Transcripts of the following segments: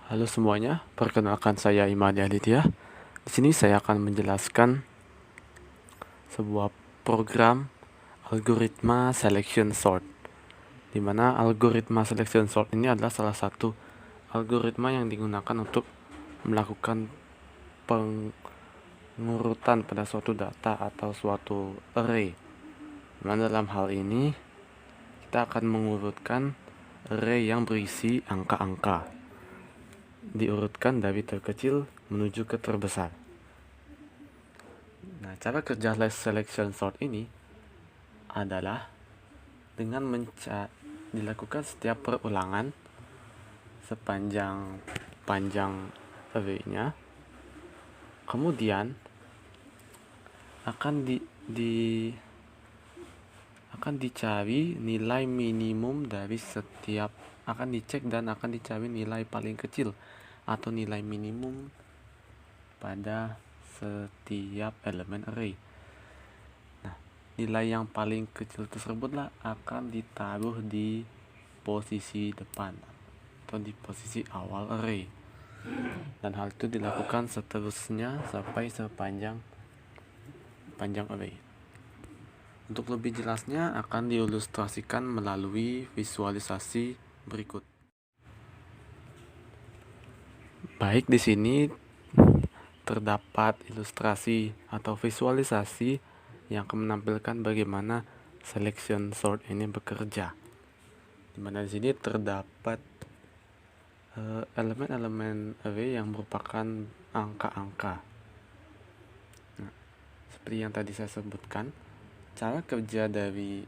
Halo semuanya, perkenalkan saya Imadi Aditya. Di sini saya akan menjelaskan sebuah program algoritma selection sort, di mana algoritma selection sort ini adalah salah satu algoritma yang digunakan untuk melakukan pengurutan pada suatu data atau suatu array. Di mana dalam hal ini kita akan mengurutkan array yang berisi angka-angka, diurutkan dari terkecil menuju ke terbesar. Nah, cara kerja selection sort ini adalah dengan dilakukan setiap perulangan sepanjang panjang array-nya. Kemudian akan akan dicari nilai minimum dari setiap, akan dicek dan akan dicari nilai paling kecil atau nilai minimum pada setiap elemen array. Nah, nilai yang paling kecil tersebutlah akan ditaruh di posisi depan atau di posisi awal array. Dan hal itu dilakukan seterusnya sampai sepanjang array. Untuk lebih jelasnya akan diilustrasikan melalui visualisasi berikut. Baik, di sini terdapat ilustrasi atau visualisasi yang akan menampilkan bagaimana selection sort ini bekerja. Di mana di sini terdapat elemen-elemen array yang merupakan angka-angka. Nah, seperti yang tadi saya sebutkan, cara kerja dari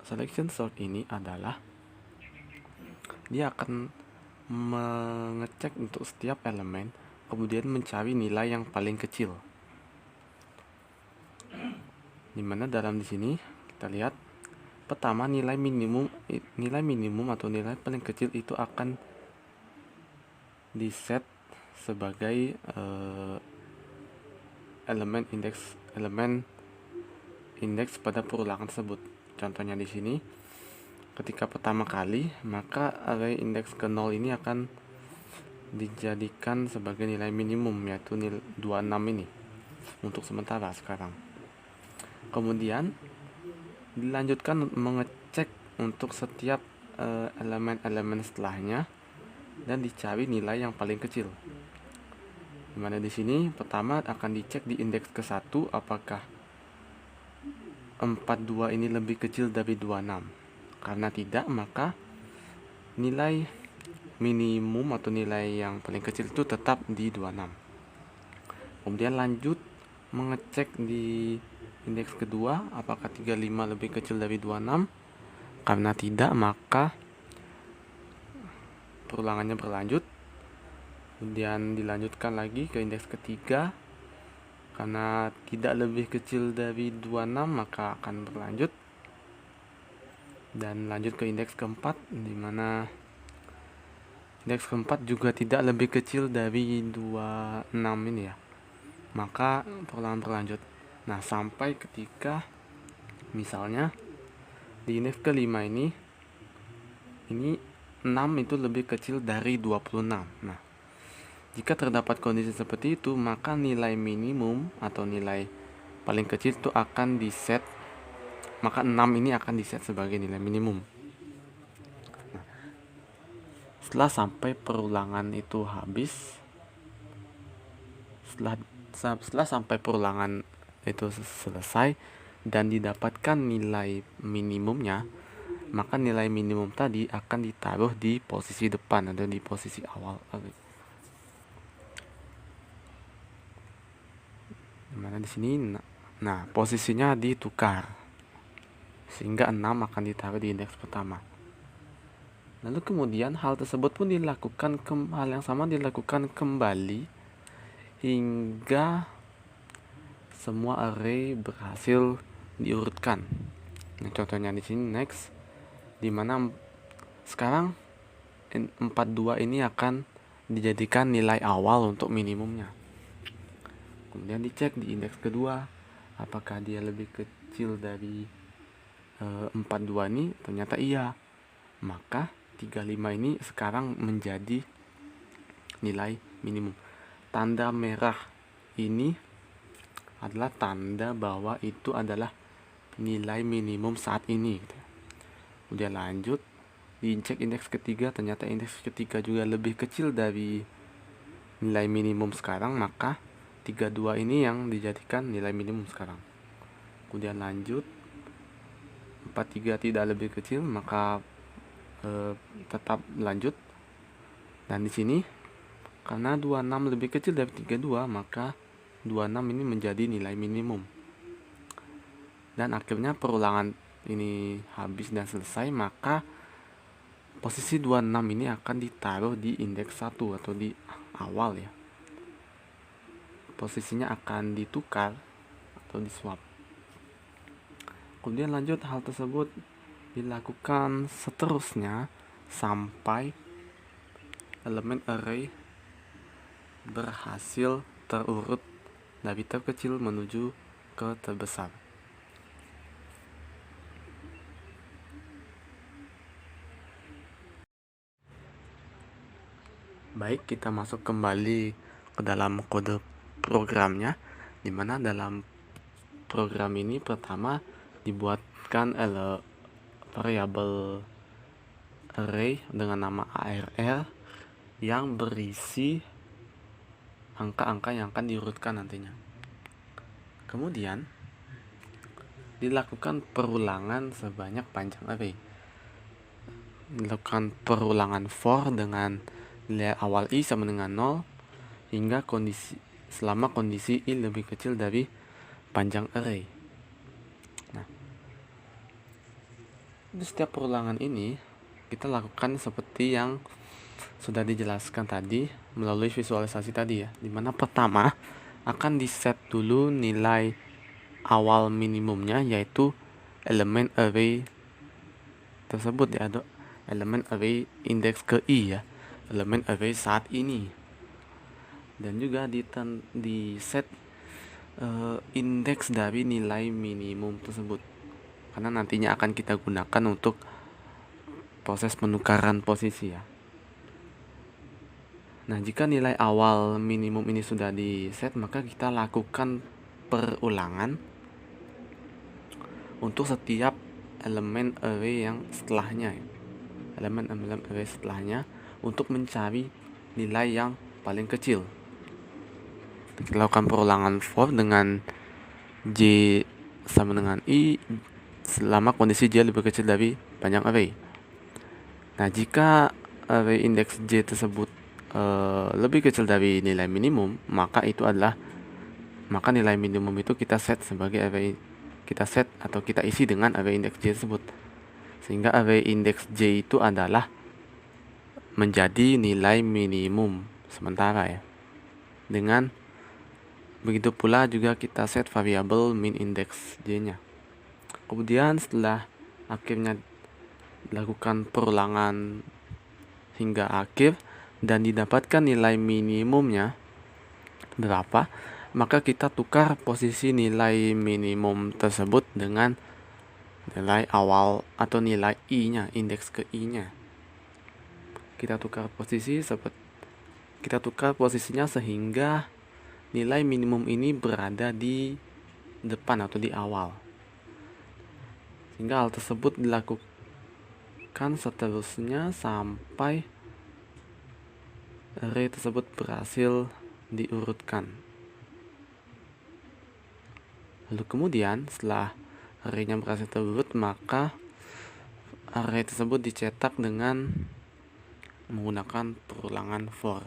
selection sort ini adalah dia akan mengecek untuk setiap elemen, kemudian mencari nilai yang paling kecil. Dimana dalam di sini kita lihat pertama nilai minimum atau nilai paling kecil itu akan di-set sebagai elemen indeks pada perulangan tersebut. Contohnya di sini, ketika pertama kali, maka array indeks ke 0 ini akan dijadikan sebagai nilai minimum, yaitu nilai 26 ini untuk sementara sekarang. Kemudian dilanjutkan mengecek untuk setiap elemen-elemen setelahnya dan dicari nilai yang paling kecil. Dimana di sini pertama akan dicek di indeks ke 1 apakah 42 ini lebih kecil dari 26. Karena tidak, maka nilai minimum atau nilai yang paling kecil itu tetap di 26. Kemudian lanjut mengecek di indeks kedua apakah 35 lebih kecil dari 26. Karena tidak, maka perulangannya berlanjut. Kemudian dilanjutkan lagi ke indeks ketiga. Karena tidak lebih kecil dari 26, maka akan berlanjut. Dan lanjut ke indeks keempat, di mana indeks keempat juga tidak lebih kecil dari 26 ini ya. Maka perulangan berlanjut. Nah, sampai ketika misalnya di indeks kelima ini 6 itu lebih kecil dari 26. Nah, jika terdapat kondisi seperti itu, maka nilai minimum atau nilai paling kecil itu akan di-set, maka 6 ini akan di-set sebagai nilai minimum. Nah, setelah sampai perulangan itu habis, setelah sampai perulangan itu selesai dan didapatkan nilai minimumnya, maka nilai minimum tadi akan ditaruh di posisi depan atau di posisi awal. Dimana di sini, nah posisinya ditukar sehingga 6 akan ditaruh di indeks pertama. Lalu kemudian hal tersebut pun dilakukan hal yang sama dilakukan kembali hingga semua array berhasil diurutkan. Nah, contohnya di sini next, dimana sekarang 42 ini akan dijadikan nilai awal untuk minimumnya. Kemudian dicek di indeks kedua apakah dia lebih kecil dari 42 ini, ternyata iya. Maka 35 ini sekarang menjadi nilai minimum. Tanda merah ini adalah tanda bahwa itu adalah nilai minimum saat ini gitu. Kemudian lanjut, dicek indeks ketiga, ternyata indeks ketiga juga lebih kecil dari nilai minimum sekarang, maka 32 ini yang dijadikan nilai minimum sekarang. Kemudian lanjut, 43 tidak lebih kecil, maka tetap lanjut. Dan di sini karena 26 lebih kecil dari 32, maka 26 ini menjadi nilai minimum. Dan akhirnya perulangan ini habis dan selesai, maka posisi 26 ini akan ditaruh di indeks 1 atau di awal ya. Posisinya akan ditukar atau di swap. Kemudian lanjut, hal tersebut dilakukan seterusnya sampai elemen array berhasil terurut dari terkecil menuju ke terbesar. Baik, kita masuk kembali ke dalam kode programnya, dimana dalam program ini pertama dibuatkan variabel array dengan nama ARR yang berisi angka-angka yang akan diurutkan nantinya. Kemudian dilakukan perulangan sebanyak panjang array. Dilakukan perulangan for dengan nilai awal i sama dengan 0 hingga selama kondisi i lebih kecil dari panjang array. Nah, di setiap perulangan ini kita lakukan seperti yang sudah dijelaskan tadi melalui visualisasi tadi ya, dimana pertama akan di-set dulu nilai awal minimumnya, yaitu elemen array tersebut ya, ada elemen array indeks ke i ya, elemen array saat ini. Dan juga di-set indeks dari nilai minimum tersebut, karena nantinya akan kita gunakan untuk proses penukaran posisi ya. Nah, jika nilai awal minimum ini sudah di-set, maka kita lakukan perulangan untuk setiap elemen array yang setelahnya ya. Elemen array setelahnya untuk mencari nilai yang paling kecil. Kita lakukan perulangan for dengan j sama dengan i selama kondisi j lebih kecil dari panjang array. Nah, jika array indeks j tersebut lebih kecil dari nilai minimum, maka nilai minimum itu kita set sebagai array, kita set atau kita isi dengan array indeks j tersebut, sehingga array indeks j itu adalah menjadi nilai minimum sementara ya. Dengan begitu pula juga kita set variabel min index j nya. Kemudian setelah akhirnya dilakukan perulangan hingga akhir dan didapatkan nilai minimumnya berapa, maka kita tukar posisi nilai minimum tersebut dengan nilai awal atau nilai i-nya, indeks ke i-nya. Kita tukar posisinya sehingga nilai minimum ini berada di depan atau di awal. Sehingga hal tersebut dilakukan seterusnya sampai array tersebut berhasil diurutkan. Lalu kemudian setelah array-nya berhasil terurut, maka array tersebut dicetak dengan menggunakan perulangan for.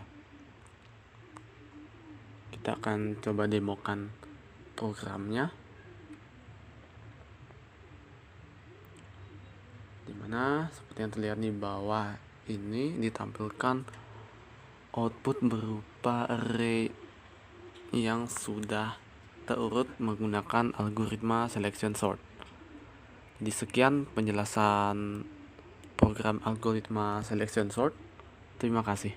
Kita akan coba demokan programnya, dimana seperti yang terlihat di bawah ini ditampilkan output berupa array yang sudah terurut menggunakan algoritma selection sort. Jadi sekian penjelasan program algoritma selection sort. Terima kasih.